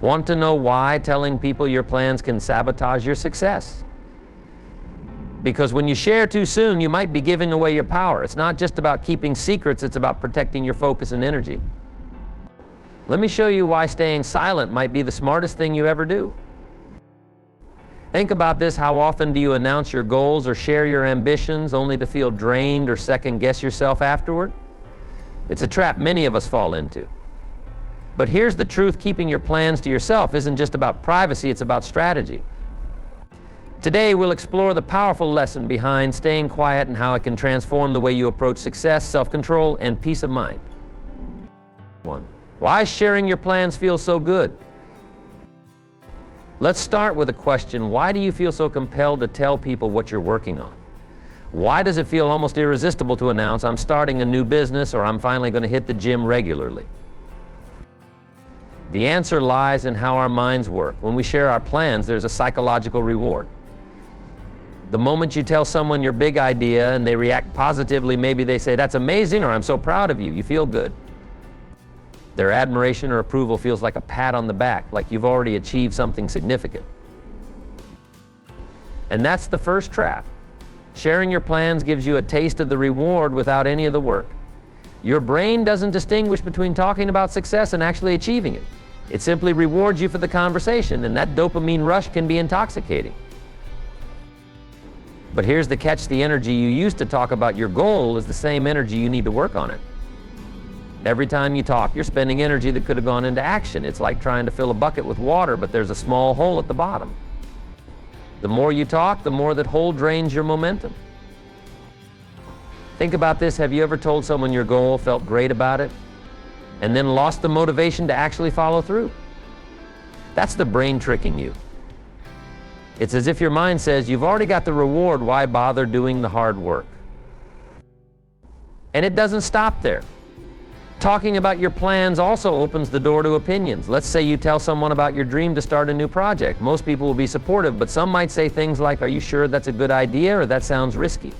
Want to know why telling people your plans can sabotage your success? Because when you share too soon, you might be giving away your power. It's not just about keeping secrets, it's about protecting your focus and energy. Let me show you why staying silent might be the smartest thing you ever do. Think about this. How often do you announce your goals or share your ambitions only to feel drained or second-guess yourself afterward? It's a trap many of us fall into. But here's the truth: keeping your plans to yourself isn't just about privacy, it's about strategy. Today, we'll explore the powerful lesson behind staying quiet and how it can transform the way you approach success, self-control, and peace of mind. 1. Why sharing your plans feels so good? Let's start with a question. Why do you feel so compelled to tell people what you're working on? Why does it feel almost irresistible to announce, I'm starting a new business, or I'm finally going to hit the gym regularly? The answer lies in how our minds work. When we share our plans, there's a psychological reward. The moment you tell someone your big idea and they react positively, maybe they say, "That's amazing," or "I'm so proud of you," you feel good. Their admiration or approval feels like a pat on the back, like you've already achieved something significant. And that's the first trap. Sharing your plans gives you a taste of the reward without any of the work. Your brain doesn't distinguish between talking about success and actually achieving it. It simply rewards you for the conversation, and that dopamine rush can be intoxicating. But here's the catch: the energy you use to talk about your goal is the same energy you need to work on it. Every time you talk, you're spending energy that could have gone into action. It's like trying to fill a bucket with water, but there's a small hole at the bottom. The more you talk, the more that hole drains your momentum. Think about this. Have you ever told someone your goal, felt great about it, and then lost the motivation to actually follow through? That's the brain tricking you. It's as if your mind says, you've already got the reward, why bother doing the hard work? And it doesn't stop there. Talking about your plans also opens the door to opinions. Let's say you tell someone about your dream to start a new project. Most people will be supportive, but some might say things like, "Are you sure that's a good idea?" or "That sounds risky."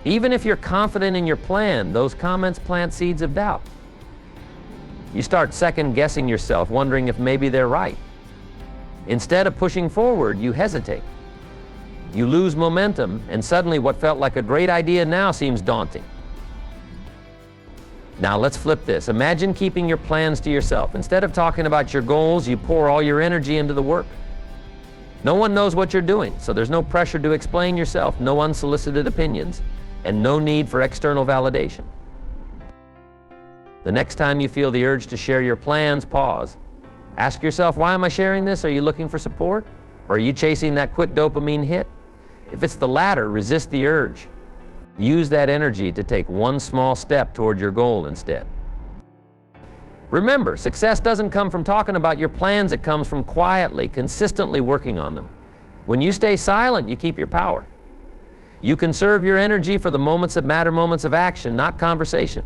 Even if you're confident in your plan, those comments plant seeds of doubt. You start second-guessing yourself, wondering if maybe they're right. Instead of pushing forward, you hesitate. You lose momentum, and suddenly what felt like a great idea now seems daunting. Now let's flip this. Imagine keeping your plans to yourself. Instead of talking about your goals, you pour all your energy into the work. No one knows what you're doing, so there's no pressure to explain yourself, no unsolicited opinions, and no need for external validation. The next time you feel the urge to share your plans, pause. Ask yourself, why am I sharing this? Are you looking for support? Or are you chasing that quick dopamine hit? If it's the latter, resist the urge. Use that energy to take one small step toward your goal instead. Remember, success doesn't come from talking about your plans, it comes from quietly, consistently working on them. When you stay silent, you keep your power. You conserve your energy for the moments that matter, moments of action, not conversation.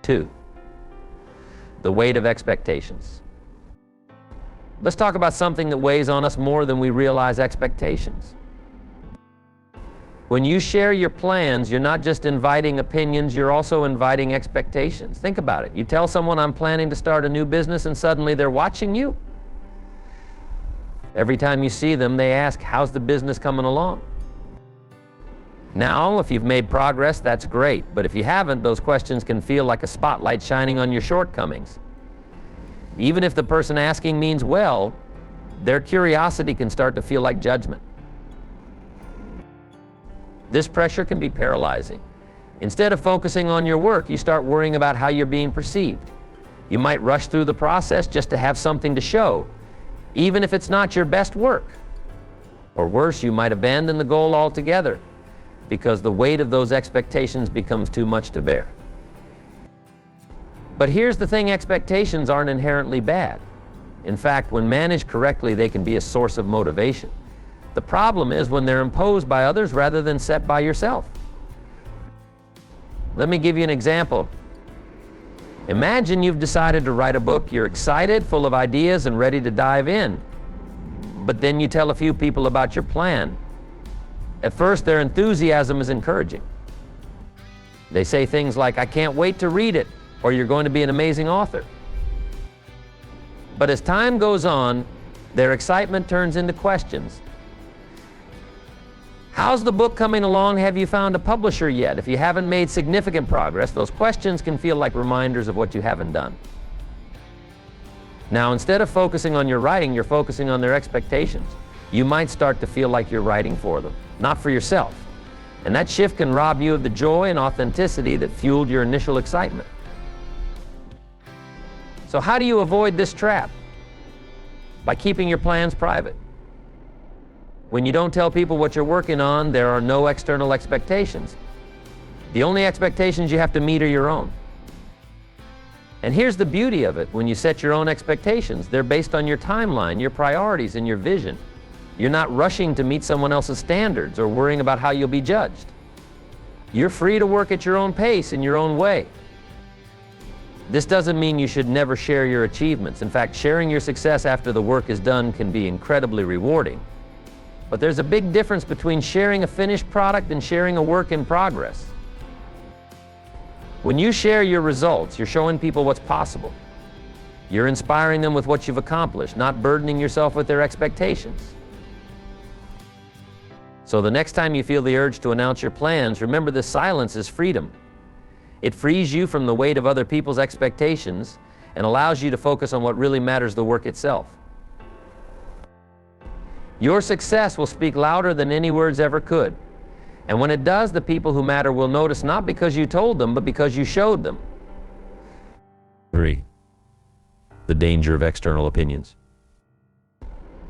2. The weight of expectations. Let's talk about something that weighs on us more than we realize: expectations. When you share your plans, you're not just inviting opinions, you're also inviting expectations. Think about it. You tell someone, "I'm planning to start a new business," and suddenly they're watching you. Every time you see them, they ask, "How's the business coming along?" Now, if you've made progress, that's great. But if you haven't, those questions can feel like a spotlight shining on your shortcomings. Even if the person asking means well, their curiosity can start to feel like judgment. This pressure can be paralyzing. Instead of focusing on your work, you start worrying about how you're being perceived. You might rush through the process just to have something to show, even if it's not your best work. Or worse, you might abandon the goal altogether because the weight of those expectations becomes too much to bear. But here's the thing: expectations aren't inherently bad. In fact, when managed correctly, they can be a source of motivation. The problem is when they're imposed by others rather than set by yourself. Let me give you an example. Imagine you've decided to write a book. You're excited, full of ideas, and ready to dive in. But then you tell a few people about your plan. At first, their enthusiasm is encouraging. They say things like, "I can't wait to read it," or "You're going to be an amazing author." But as time goes on, their excitement turns into questions. How's the book coming along? Have you found a publisher yet? If you haven't made significant progress, those questions can feel like reminders of what you haven't done. Now, instead of focusing on your writing, you're focusing on their expectations. You might start to feel like you're writing for them, not for yourself. And that shift can rob you of the joy and authenticity that fueled your initial excitement. So how do you avoid this trap? By keeping your plans private. When you don't tell people what you're working on, there are no external expectations. The only expectations you have to meet are your own. And here's the beauty of it. When you set your own expectations, they're based on your timeline, your priorities, and your vision. You're not rushing to meet someone else's standards or worrying about how you'll be judged. You're free to work at your own pace in your own way. This doesn't mean you should never share your achievements. In fact, sharing your success after the work is done can be incredibly rewarding. But there's a big difference between sharing a finished product and sharing a work in progress. When you share your results, you're showing people what's possible. You're inspiring them with what you've accomplished, not burdening yourself with their expectations. So the next time you feel the urge to announce your plans, remember this silence is freedom. It frees you from the weight of other people's expectations and allows you to focus on what really matters, the work itself. Your success will speak louder than any words ever could. And when it does, the people who matter will notice, not because you told them, but because you showed them. 3. The danger of external opinions.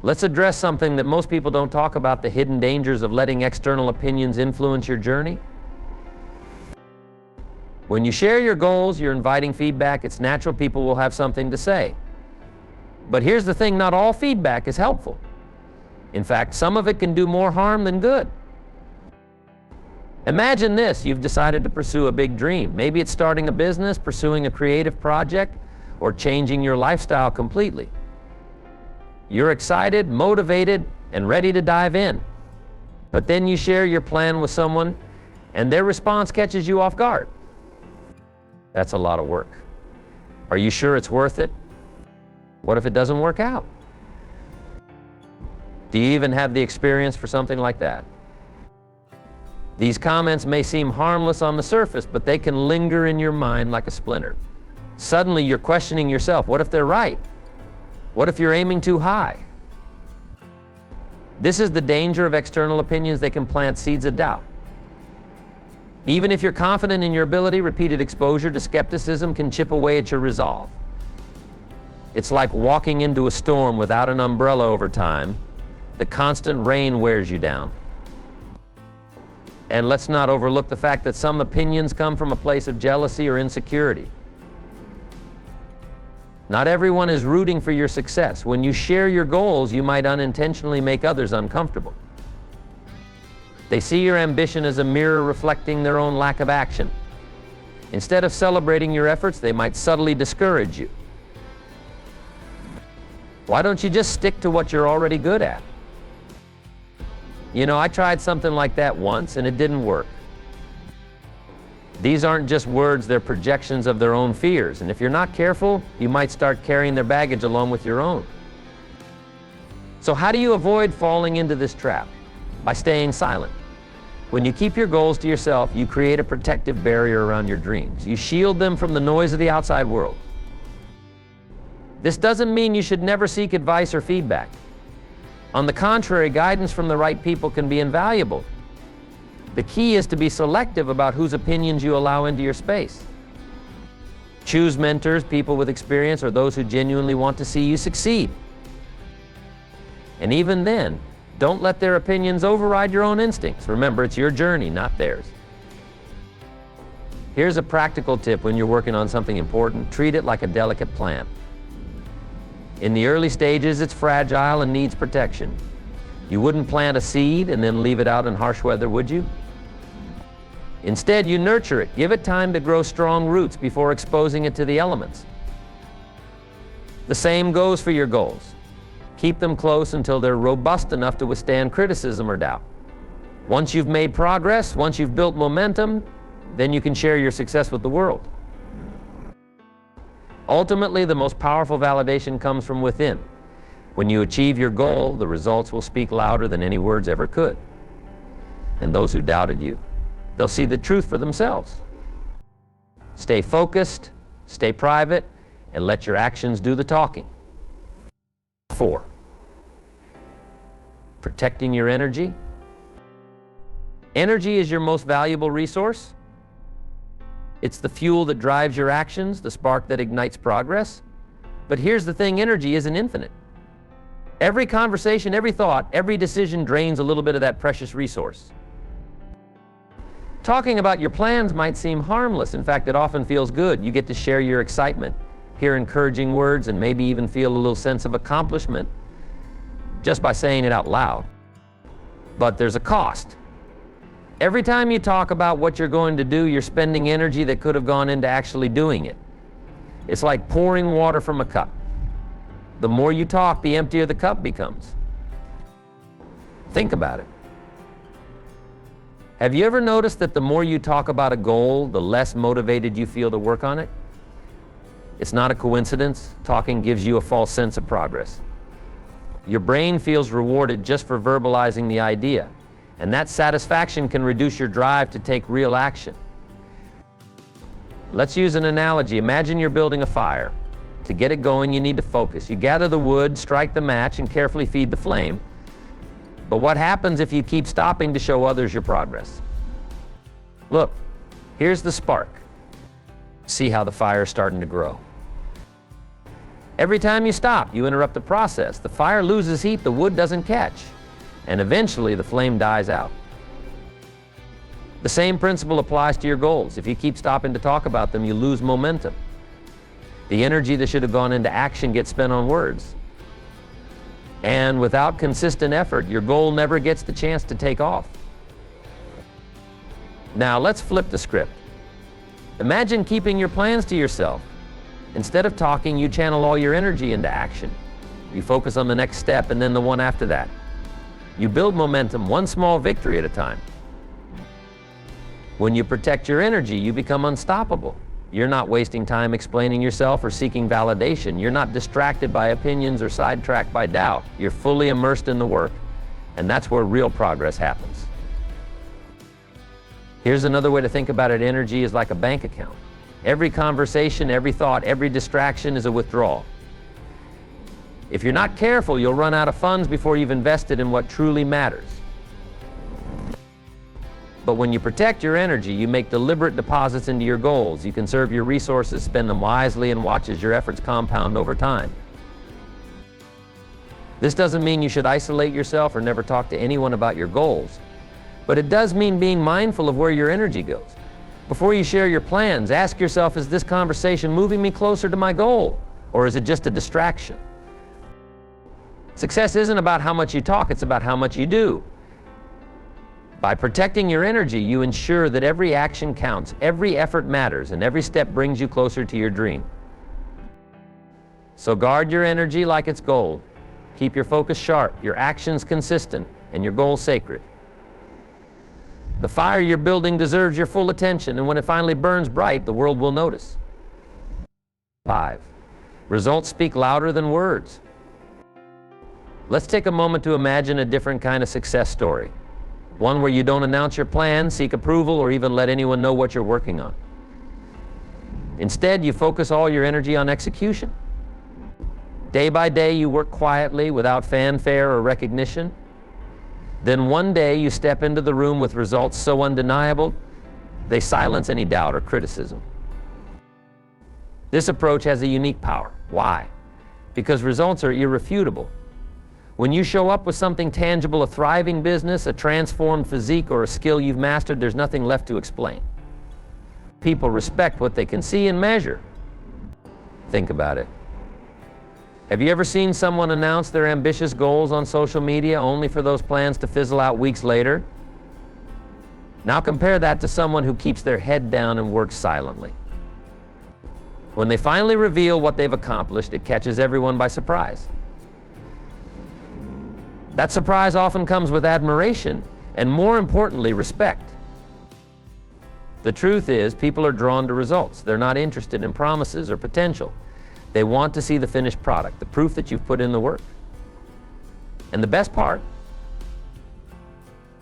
Let's address something that most people don't talk about, the hidden dangers of letting external opinions influence your journey. When you share your goals, you're inviting feedback. It's natural people will have something to say. But here's the thing, not all feedback is helpful. In fact, some of it can do more harm than good. Imagine this, you've decided to pursue a big dream. Maybe it's starting a business, pursuing a creative project, or changing your lifestyle completely. You're excited, motivated, and ready to dive in. But then you share your plan with someone, and their response catches you off guard. That's a lot of work. Are you sure it's worth it? What if it doesn't work out? Do you even have the experience for something like that? These comments may seem harmless on the surface, but they can linger in your mind like a splinter. Suddenly you're questioning yourself. What if they're right? What if you're aiming too high? This is the danger of external opinions. They can plant seeds of doubt. Even if you're confident in your ability, repeated exposure to skepticism can chip away at your resolve. It's like walking into a storm without an umbrella over time. The constant rain wears you down. And let's not overlook the fact that some opinions come from a place of jealousy or insecurity. Not everyone is rooting for your success. When you share your goals, you might unintentionally make others uncomfortable. They see your ambition as a mirror reflecting their own lack of action. Instead of celebrating your efforts, they might subtly discourage you. Why don't you just stick to what you're already good at? You know, I tried something like that once and it didn't work. These aren't just words, they're projections of their own fears. And if you're not careful, you might start carrying their baggage along with your own. So how do you avoid falling into this trap? By staying silent. When you keep your goals to yourself, you create a protective barrier around your dreams. You shield them from the noise of the outside world. This doesn't mean you should never seek advice or feedback. On the contrary, guidance from the right people can be invaluable. The key is to be selective about whose opinions you allow into your space. Choose mentors, people with experience, or those who genuinely want to see you succeed. And even then, don't let their opinions override your own instincts. Remember, it's your journey, not theirs. Here's a practical tip when you're working on something important. Treat it like a delicate plant. In the early stages, it's fragile and needs protection. You wouldn't plant a seed and then leave it out in harsh weather, would you? Instead, you nurture it. Give it time to grow strong roots before exposing it to the elements. The same goes for your goals. Keep them close until they're robust enough to withstand criticism or doubt. Once you've made progress, once you've built momentum, then you can share your success with the world. Ultimately, the most powerful validation comes from within. When you achieve your goal, the results will speak louder than any words ever could. And those who doubted you, they'll see the truth for themselves. Stay focused, stay private, and let your actions do the talking. 4, protecting your energy. Energy is your most valuable resource. It's the fuel that drives your actions, the spark that ignites progress. But here's the thing, energy isn't infinite. Every conversation, every thought, every decision drains a little bit of that precious resource. Talking about your plans might seem harmless. In fact, it often feels good. You get to share your excitement, hear encouraging words, and maybe even feel a little sense of accomplishment just by saying it out loud. But there's a cost. Every time you talk about what you're going to do, you're spending energy that could have gone into actually doing it. It's like pouring water from a cup. The more you talk, the emptier the cup becomes. Think about it. Have you ever noticed that the more you talk about a goal, the less motivated you feel to work on it? It's not a coincidence. Talking gives you a false sense of progress. Your brain feels rewarded just for verbalizing the idea, and that satisfaction can reduce your drive to take real action. Let's use an analogy. Imagine you're building a fire. To get it going, you need to focus. You gather the wood, strike the match, and carefully feed the flame. But what happens if you keep stopping to show others your progress? Look, here's the spark. See how the fire's starting to grow. Every time you stop, you interrupt the process. The fire loses heat, the wood doesn't catch, and eventually the flame dies out. The same principle applies to your goals. If you keep stopping to talk about them, you lose momentum. The energy that should have gone into action gets spent on words. And without consistent effort, your goal never gets the chance to take off. Now let's flip the script. Imagine keeping your plans to yourself. Instead of talking, you channel all your energy into action. You focus on the next step and then the one after that. You build momentum, one small victory at a time. When you protect your energy, you become unstoppable. You're not wasting time explaining yourself or seeking validation. You're not distracted by opinions or sidetracked by doubt. You're fully immersed in the work, and that's where real progress happens. Here's another way to think about it. Energy is like a bank account. Every conversation, every thought, every distraction is a withdrawal. If you're not careful, you'll run out of funds before you've invested in what truly matters. But when you protect your energy, you make deliberate deposits into your goals. You conserve your resources, spend them wisely, and watch as your efforts compound over time. This doesn't mean you should isolate yourself or never talk to anyone about your goals, but it does mean being mindful of where your energy goes. Before you share your plans, ask yourself, is this conversation moving me closer to my goal, or is it just a distraction? Success isn't about how much you talk, it's about how much you do. By protecting your energy, you ensure that every action counts, every effort matters, and every step brings you closer to your dream. So guard your energy like it's gold. Keep your focus sharp, your actions consistent, and your goals sacred. The fire you're building deserves your full attention, and when it finally burns bright, the world will notice. 5. Results speak louder than words. Let's take a moment to imagine a different kind of success story. One where you don't announce your plan, seek approval, or even let anyone know what you're working on. Instead, you focus all your energy on execution. Day by day, you work quietly without fanfare or recognition. Then one day, you step into the room with results so undeniable, they silence any doubt or criticism. This approach has a unique power. Why? Because results are irrefutable. When you show up with something tangible, a thriving business, a transformed physique, or a skill you've mastered, there's nothing left to explain. People respect what they can see and measure. Think about it. Have you ever seen someone announce their ambitious goals on social media only for those plans to fizzle out weeks later? Now compare that to someone who keeps their head down and works silently. When they finally reveal what they've accomplished, it catches everyone by surprise. That surprise often comes with admiration and, more importantly, respect. The truth is, people are drawn to results. They're not interested in promises or potential. They want to see the finished product, the proof that you've put in the work. And the best part,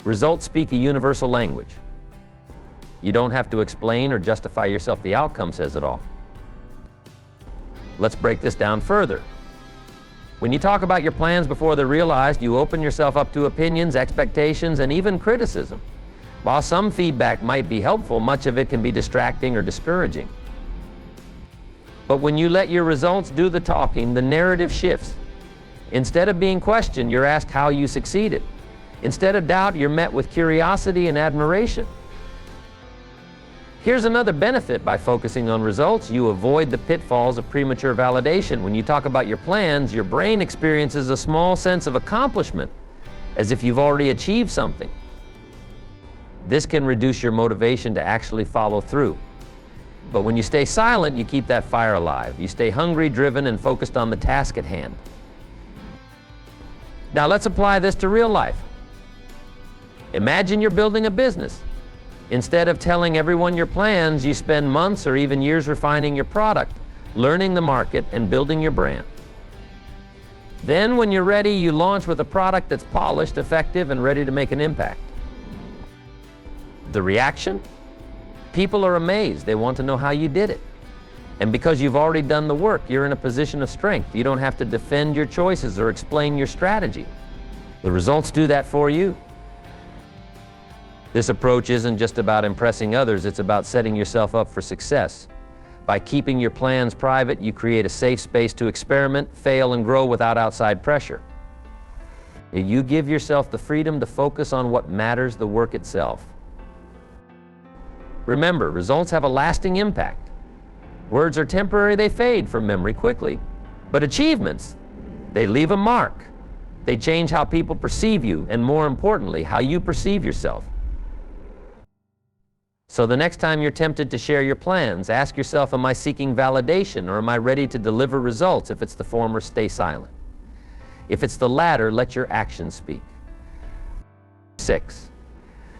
results speak a universal language. You don't have to explain or justify yourself. The outcome says it all. Let's break this down further. When you talk about your plans before they're realized, you open yourself up to opinions, expectations, and even criticism. While some feedback might be helpful, much of it can be distracting or discouraging. But when you let your results do the talking, the narrative shifts. Instead of being questioned, you're asked how you succeeded. Instead of doubt, you're met with curiosity and admiration. Here's another benefit by focusing on results. You avoid the pitfalls of premature validation. When you talk about your plans, your brain experiences a small sense of accomplishment, as if you've already achieved something. This can reduce your motivation to actually follow through. But when you stay silent, you keep that fire alive. You stay hungry, driven, and focused on the task at hand. Now let's apply this to real life. Imagine you're building a business. Instead of telling everyone your plans, you spend months or even years refining your product, learning the market, and building your brand. Then when you're ready, you launch with a product that's polished, effective, and ready to make an impact. The reaction? People are amazed. They want to know how you did it. And because you've already done the work, you're in a position of strength. You don't have to defend your choices or explain your strategy. The results do that for you. This approach isn't just about impressing others, it's about setting yourself up for success. By keeping your plans private, you create a safe space to experiment, fail, and grow without outside pressure. You give yourself the freedom to focus on what matters, the work itself. Remember, results have a lasting impact. Words are temporary, they fade from memory quickly. But achievements, they leave a mark. They change how people perceive you, and more importantly, how you perceive yourself. So the next time you're tempted to share your plans, ask yourself, am I seeking validation or am I ready to deliver results? If it's the former, stay silent. If it's the latter, let your actions speak. 6.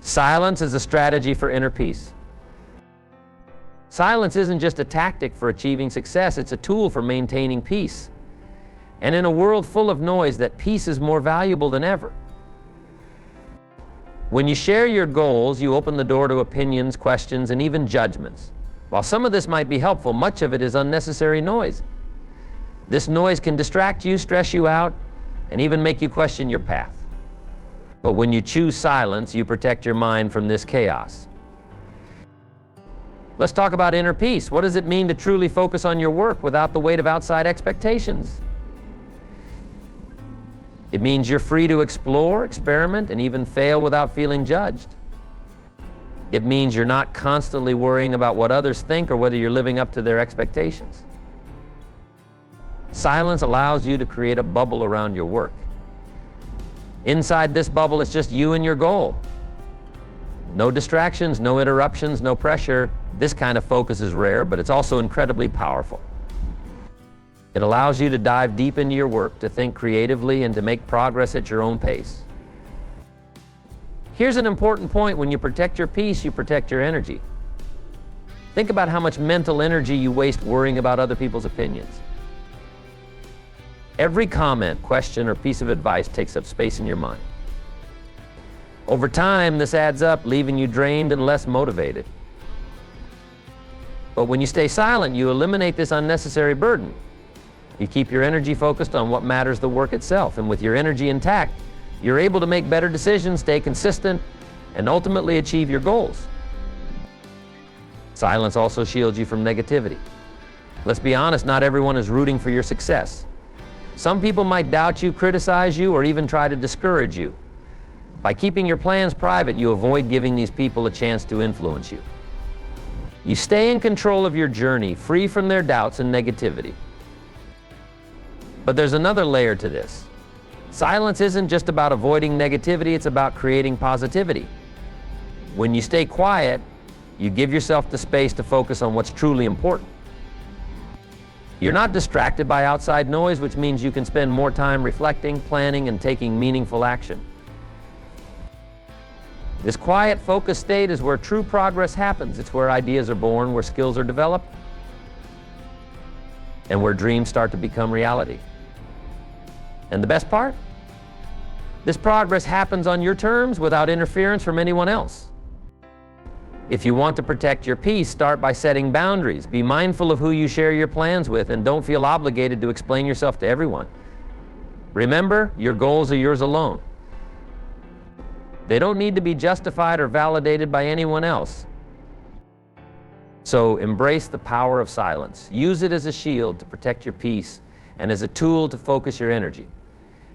Silence is a strategy for inner peace. Silence isn't just a tactic for achieving success, it's a tool for maintaining peace. And in a world full of noise, that peace is more valuable than ever. When you share your goals, you open the door to opinions, questions, and even judgments. While some of this might be helpful, much of it is unnecessary noise. This noise can distract you, stress you out, and even make you question your path. But when you choose silence, you protect your mind from this chaos. Let's talk about inner peace. What does it mean to truly focus on your work without the weight of outside expectations? It means you're free to explore, experiment, and even fail without feeling judged. It means you're not constantly worrying about what others think or whether you're living up to their expectations. Silence allows you to create a bubble around your work. Inside this bubble, it's just you and your goal. No distractions, no interruptions, no pressure. This kind of focus is rare, but it's also incredibly powerful. It allows you to dive deep into your work, to think creatively, and to make progress at your own pace. Here's an important point. When you protect your peace, you protect your energy. Think about how much mental energy you waste worrying about other people's opinions. Every comment, question, or piece of advice takes up space in your mind. Over time, this adds up, leaving you drained and less motivated. But when you stay silent, you eliminate this unnecessary burden. You keep your energy focused on what matters, the work itself. And with your energy intact, you're able to make better decisions, stay consistent, and ultimately achieve your goals. Silence also shields you from negativity. Let's be honest, not everyone is rooting for your success. Some people might doubt you, criticize you, or even try to discourage you. By keeping your plans private, you avoid giving these people a chance to influence you. You stay in control of your journey, free from their doubts and negativity. But there's another layer to this. Silence isn't just about avoiding negativity, it's about creating positivity. When you stay quiet, you give yourself the space to focus on what's truly important. You're not distracted by outside noise, which means you can spend more time reflecting, planning, and taking meaningful action. This quiet, focused state is where true progress happens. It's where ideas are born, where skills are developed. and where dreams start to become reality. And the best part? This progress happens on your terms without interference from anyone else. If you want to protect your peace, start by setting boundaries. Be mindful of who you share your plans with, and don't feel obligated to explain yourself to everyone. Remember, your goals are yours alone. They don't need to be justified or validated by anyone else. So embrace the power of silence. Use it as a shield to protect your peace and as a tool to focus your energy.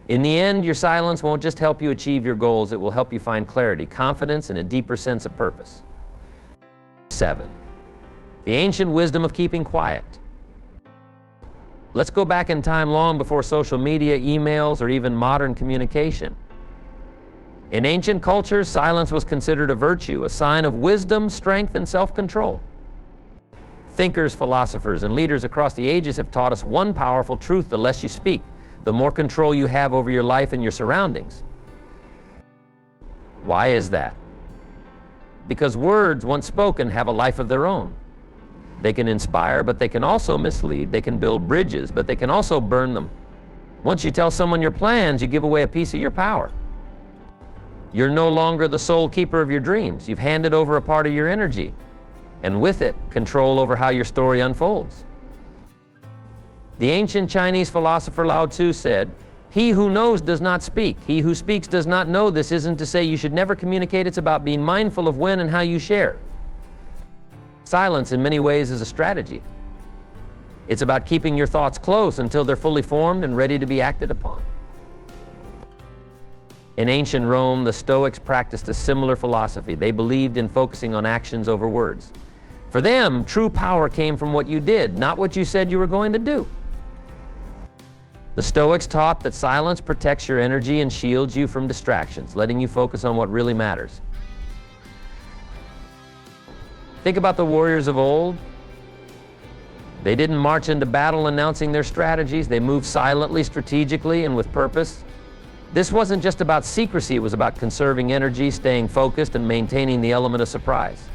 In the end, your silence won't just help you achieve your goals, it will help you find clarity, confidence, and a deeper sense of purpose. 7. The ancient wisdom of keeping quiet. Let's go back in time long before social media, emails, or even modern communication. In ancient cultures, silence was considered a virtue, a sign of wisdom, strength, and self-control. Thinkers, philosophers, and leaders across the ages have taught us one powerful truth: the less you speak, the more control you have over your life and your surroundings. Why is that? Because words, once spoken, have a life of their own. They can inspire, but they can also mislead. They can build bridges, but they can also burn them. Once you tell someone your plans, you give away a piece of your power. You're no longer the sole keeper of your dreams. You've handed over a part of your energy, and with it, control over how your story unfolds. The ancient Chinese philosopher Lao Tzu said, "He who knows does not speak. He who speaks does not know." This isn't to say you should never communicate. It's about being mindful of when and how you share. Silence, in many ways, is a strategy. It's about keeping your thoughts close until they're fully formed and ready to be acted upon. In ancient Rome, the Stoics practiced a similar philosophy. They believed in focusing on actions over words. For them, true power came from what you did, not what you said you were going to do. The Stoics taught that silence protects your energy and shields you from distractions, letting you focus on what really matters. Think about the warriors of old. They didn't march into battle announcing their strategies. They moved silently, strategically, and with purpose. This wasn't just about secrecy. It was about conserving energy, staying focused, and maintaining the element of surprise.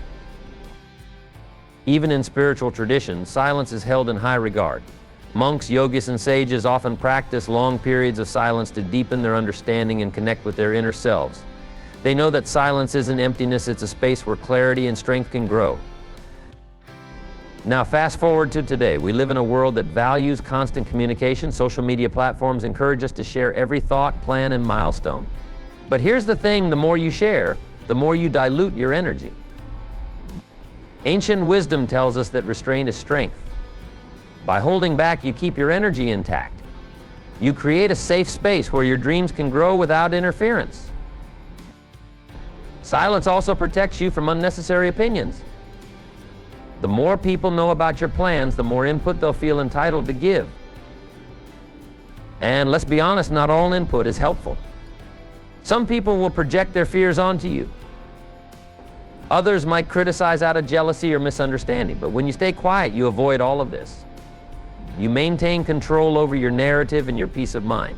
Even in spiritual traditions, silence is held in high regard. Monks, yogis, and sages often practice long periods of silence to deepen their understanding and connect with their inner selves. They know that silence isn't emptiness, it's a space where clarity and strength can grow. Now fast forward to today. We live in a world that values constant communication. Social media platforms encourage us to share every thought, plan, and milestone. But here's the thing: the more you share, the more you dilute your energy. Ancient wisdom tells us that restraint is strength. By holding back, you keep your energy intact. You create a safe space where your dreams can grow without interference. Silence also protects you from unnecessary opinions. The more people know about your plans, the more input they'll feel entitled to give. And let's be honest, not all input is helpful. Some people will project their fears onto you. Others might criticize out of jealousy or misunderstanding, but when you stay quiet, you avoid all of this. You maintain control over your narrative and your peace of mind.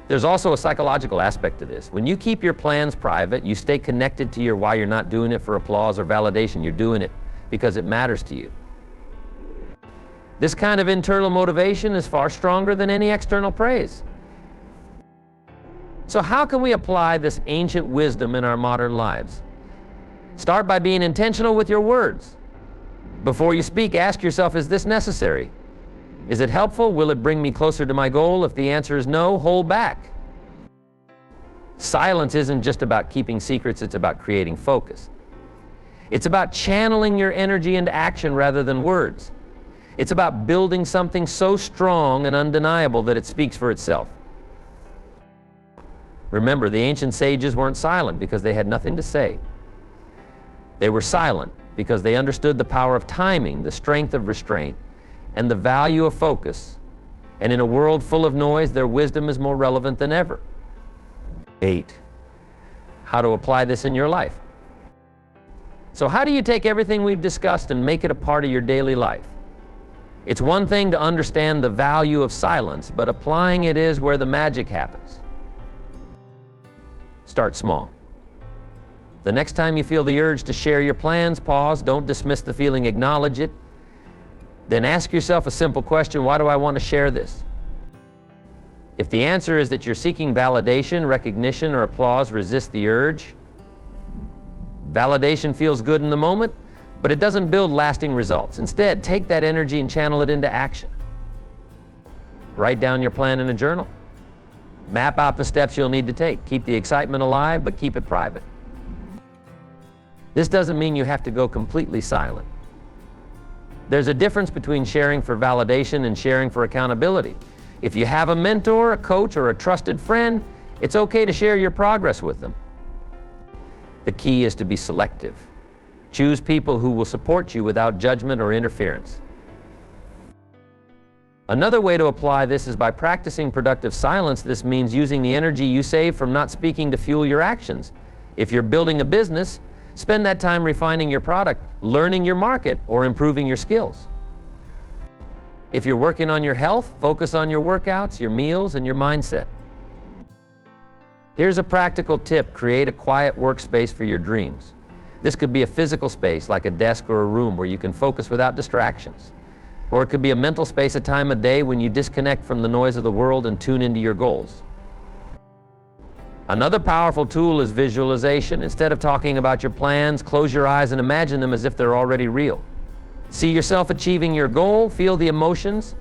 There's also a psychological aspect to this. When you keep your plans private, you stay connected to your why. You're not doing it for applause or validation. You're doing it because it matters to you. This kind of internal motivation is far stronger than any external praise. So how can we apply this ancient wisdom in our modern lives? Start by being intentional with your words. Before you speak, ask yourself, is this necessary? Is it helpful? Will it bring me closer to my goal? If the answer is no, hold back. Silence isn't just about keeping secrets, it's about creating focus. It's about channeling your energy into action rather than words. It's about building something so strong and undeniable that it speaks for itself. Remember, the ancient sages weren't silent because they had nothing to say. They were silent because they understood the power of timing, the strength of restraint, and the value of focus. And in a world full of noise, their wisdom is more relevant than ever. 8. How to apply this in your life. So how do you take everything we've discussed and make it a part of your daily life? It's one thing to understand the value of silence, but applying it is where the magic happens. Start small. The next time you feel the urge to share your plans, pause. Don't dismiss the feeling, acknowledge it. Then ask yourself a simple question: why do I want to share this? If the answer is that you're seeking validation, recognition, or applause, resist the urge. Validation feels good in the moment, but it doesn't build lasting results. Instead, take that energy and channel it into action. Write down your plan in a journal. Map out the steps you'll need to take. Keep the excitement alive, but keep it private. This doesn't mean you have to go completely silent. There's a difference between sharing for validation and sharing for accountability. If you have a mentor, a coach, or a trusted friend, it's okay to share your progress with them. The key is to be selective. Choose people who will support you without judgment or interference. Another way to apply this is by practicing productive silence. This means using the energy you save from not speaking to fuel your actions. If you're building a business, spend that time refining your product, learning your market, or improving your skills. If you're working on your health, focus on your workouts, your meals, and your mindset. Here's a practical tip: create a quiet workspace for your dreams. This could be a physical space like a desk or a room where you can focus without distractions. Or it could be a mental space, a time of day when you disconnect from the noise of the world and tune into your goals. Another powerful tool is visualization. Instead of talking about your plans, close your eyes and imagine them as if they're already real. See yourself achieving your goal, feel the emotions,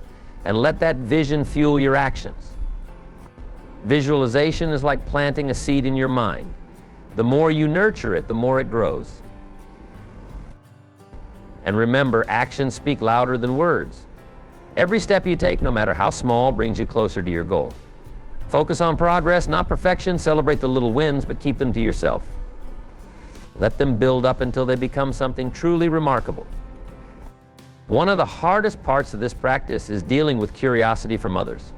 and let that vision fuel your actions. Visualization is like planting a seed in your mind. The more you nurture it, the more it grows. And remember, actions speak louder than words. Every step you take, no matter how small, brings you closer to your goal. Focus on progress, not perfection. Celebrate the little wins, but keep them to yourself. Let them build up until they become something truly remarkable. One of the hardest parts of this practice is dealing with curiosity from others.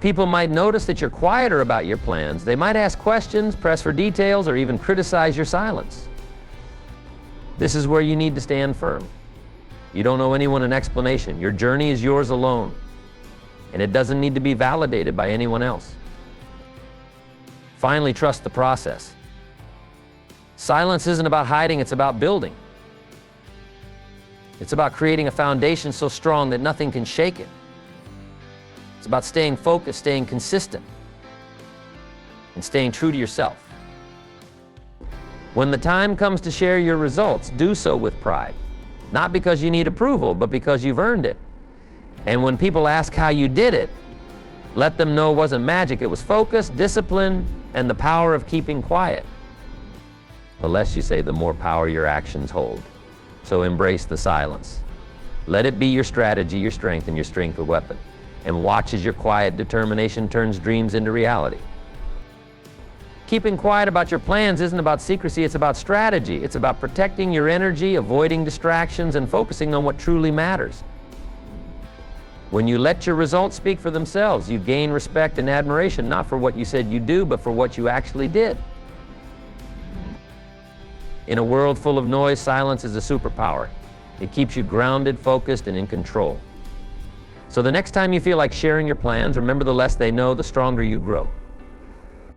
People might notice that you're quieter about your plans. They might ask questions, press for details, or even criticize your silence. This is where you need to stand firm. You don't owe anyone an explanation. Your journey is yours alone, and it doesn't need to be validated by anyone else. Finally, trust the process. Silence isn't about hiding, it's about building. It's about creating a foundation so strong that nothing can shake it. It's about staying focused, staying consistent, and staying true to yourself. When the time comes to share your results, do so with pride. Not because you need approval, but because you've earned it. And when people ask how you did it, let them know it wasn't magic. It was focus, discipline, and the power of keeping quiet. The less you say, the more power your actions hold. So embrace the silence. Let it be your strategy, your strength, and your strength a weapon. And watch as your quiet determination turns dreams into reality. Keeping quiet about your plans isn't about secrecy, it's about strategy. It's about protecting your energy, avoiding distractions, and focusing on what truly matters. When you let your results speak for themselves, you gain respect and admiration, not for what you said you do, but for what you actually did. In a world full of noise, silence is a superpower. It keeps you grounded, focused, and in control. So the next time you feel like sharing your plans, remember, the less they know, the stronger you grow.